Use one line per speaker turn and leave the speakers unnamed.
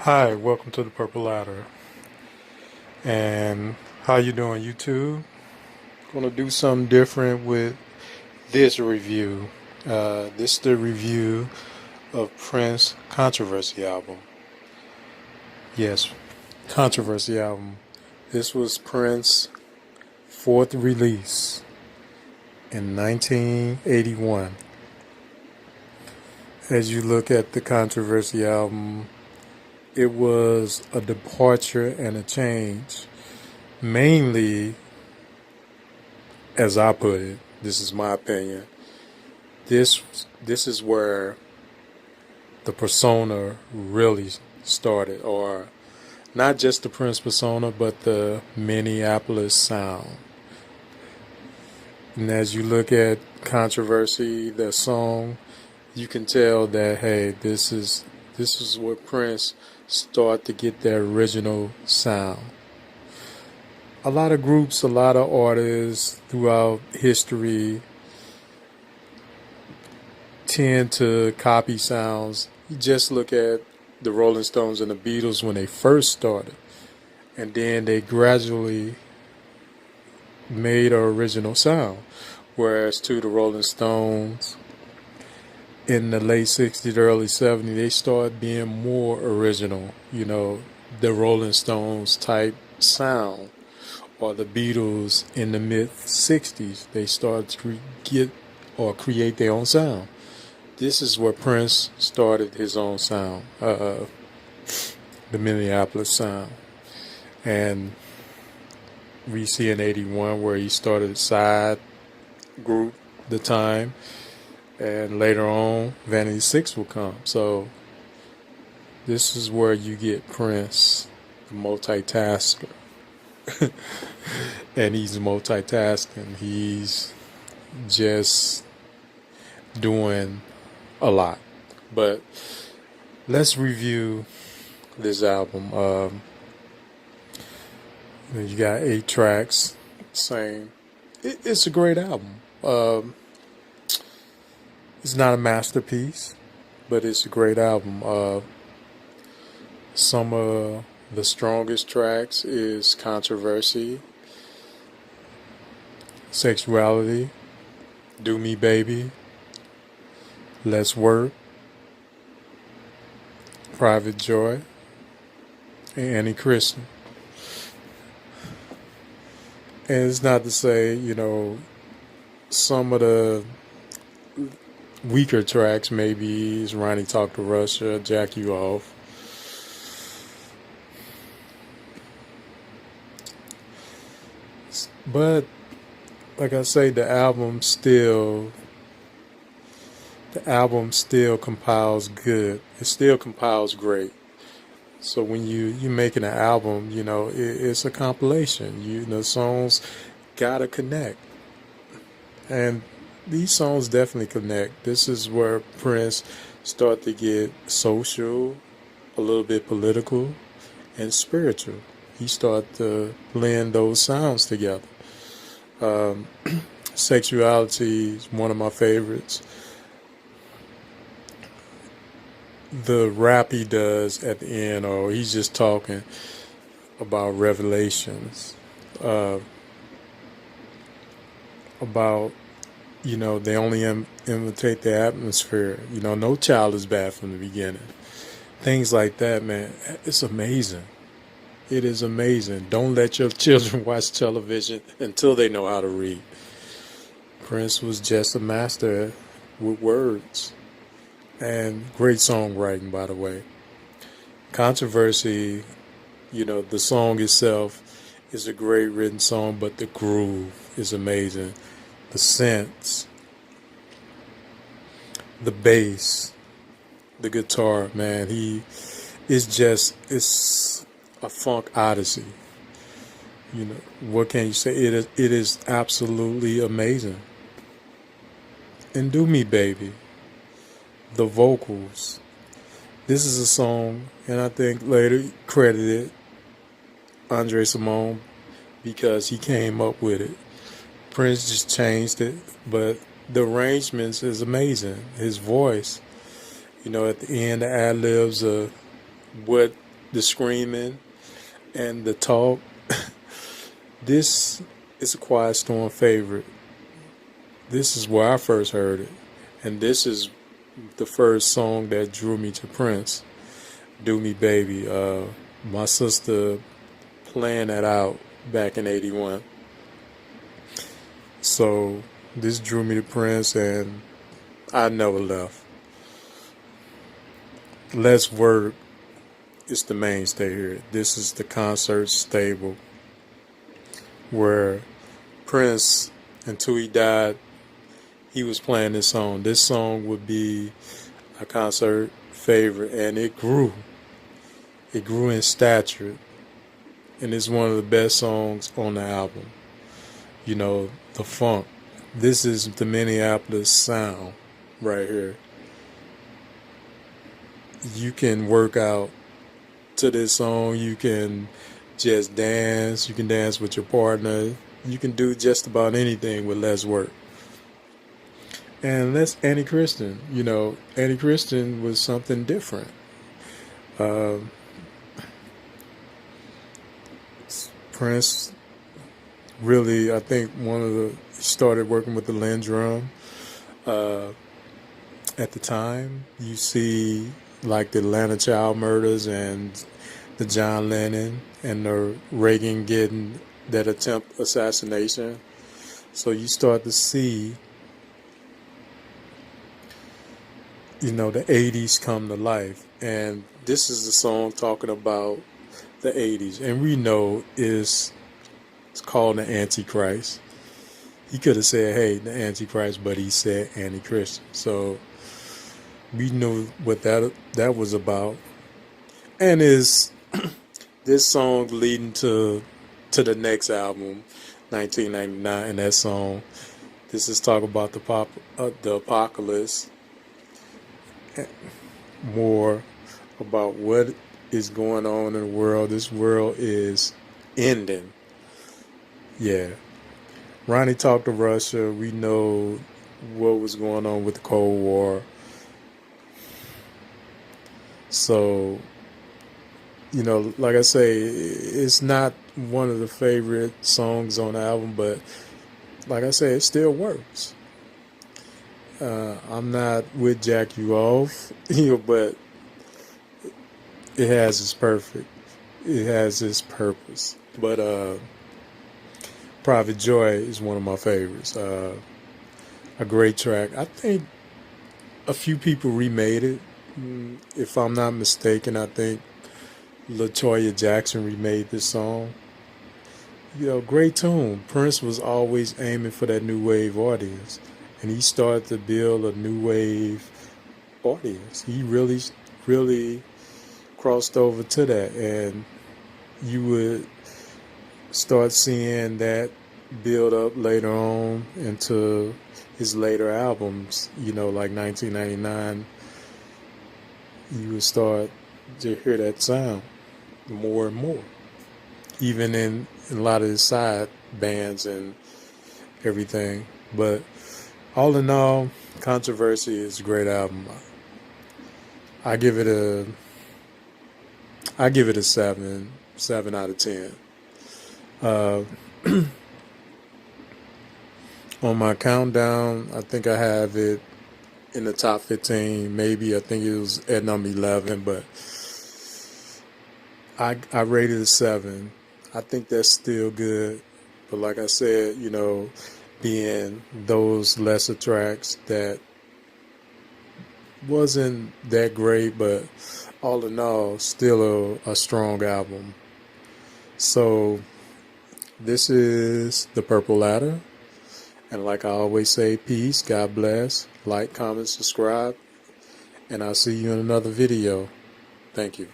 Hi, welcome to the Purple Ladder. And how you doing, YouTube? Gonna do something different with this review. This is the review of Prince Controversy album. Yes, Controversy album. This was Prince's fourth release in 1981. As you look at the Controversy album, it was a departure and a change. Mainly, as I put it, this is my opinion. This is where the persona really started, or not just the Prince persona, but the Minneapolis Sound. And as you look at Controversy, the song, you can tell that hey, this is where Prince started to get their original sound. A lot of groups, a lot of artists throughout history tend to copy sounds. You just look at the Rolling Stones and the Beatles when they first started, and then they gradually made an original sound. Whereas to the Rolling Stones in the late 60s, early 70s, they started being more original, the Rolling Stones type sound. Or the Beatles in the mid 60s, they started to get or create their own sound. This is where Prince started his own sound, the Minneapolis Sound. And we see in 81 where he started a side group, The Time, and later on Vanity Six will come. So this is where you get Prince, the multitasker. And he's multitasking. He's just doing a lot. But let's review this album. You got 8 tracks. Same. It's a great album. It's not a masterpiece, but it's a great album. Some of the strongest tracks is Controversy, Sexuality, Do Me Baby, Let's Work, Private Joy, and Annie Christian. And it's not to say, some of the weaker tracks maybe is Ronnie Talk to Russia, Jack You Off. But like I say, the album still compiles good. It still compiles great. So when you're making an album, it's a compilation. The songs gotta connect, and these songs definitely connect. This is where Prince started to get social, a little bit political, and spiritual. He started to blend those sounds together. Sexuality is one of my favorites. The rap he does at the end, or he's just talking about revelations, about they only imitate the atmosphere. No child is bad from the beginning. Things like that, man. It's amazing. It is amazing. Don't let your children watch television until they know how to read. Prince was just a master with words. And great songwriting, by the way. Controversy, the song itself is a great written song, but the groove is amazing. The synths, the bass, the guitar, man, it's a funk odyssey. What can you say? It is absolutely amazing. And Do Me Baby, the vocals. This is a song, and I think later credited Andre Simone because he came up with it. Prince just changed it, but the arrangements is amazing. His voice, at the end, the ad libs of what the screaming and the talk. This is a Quiet Storm favorite. This is where I first heard it, and this is the first song that drew me to Prince, "Do Me Baby." My sister playing that out back in '81. So this drew me to Prince, and I never left. Let's Work is the mainstay here. This is the concert stable where Prince, until he died, he was playing this song. This song would be a concert favorite, and it grew. It grew in stature, and it's one of the best songs on the album. You know, the funk. This is the Minneapolis Sound right here. You can work out to this song. You can just dance. You can dance with your partner. You can do just about anything with Let's Work. And that's Annie Christian. You know, Annie Christian was something different. Prince really, I think he started working with the Lynn drum. At the time, you see like the Atlanta child murders and the John Lennon and the Reagan getting that attempt assassination. So you start to see, you know, the 80s come to life. And this is the song talking about the 80s. And we know it's called the Antichrist. He could have said, hey, the Antichrist, but he said Anti-Christian. So we knew what that was about. And is this song leading to the next album, 1999, and that song, this is talk about the apocalypse, more about what is going on in the world. This world is ending. Yeah. Ronnie talked to Russia. We know what was going on with the Cold War. So, you know, like I say, it's not one of the favorite songs on the album, but like I say, it still works. I'm not with Jack You Off, you know, but it has its purpose. But Private Joy is one of my favorites. A great track. I think a few people remade it. If I'm not mistaken, I think LaToya Jackson remade this song. You know, great tune. Prince was always aiming for that new wave audience, and he started to build a new wave audience. He really crossed over to that, and you would start seeing that build up later on into his later albums. You know, like 1999, you would start to hear that sound more and more, even in a lot of his side bands and everything. But all in all, Controversy is a great album. I give it a 7 out of 10. On my countdown, I think I have it in the top 15. Maybe I think it was at number 11, but I rated a 7. I think that's still good. But like I said, you know, being those lesser tracks that wasn't that great, but all in all, still a strong album. So this is The Purple Ladder. And like I always say, peace, God bless, like, comment, subscribe, and I'll see you in another video. Thank you.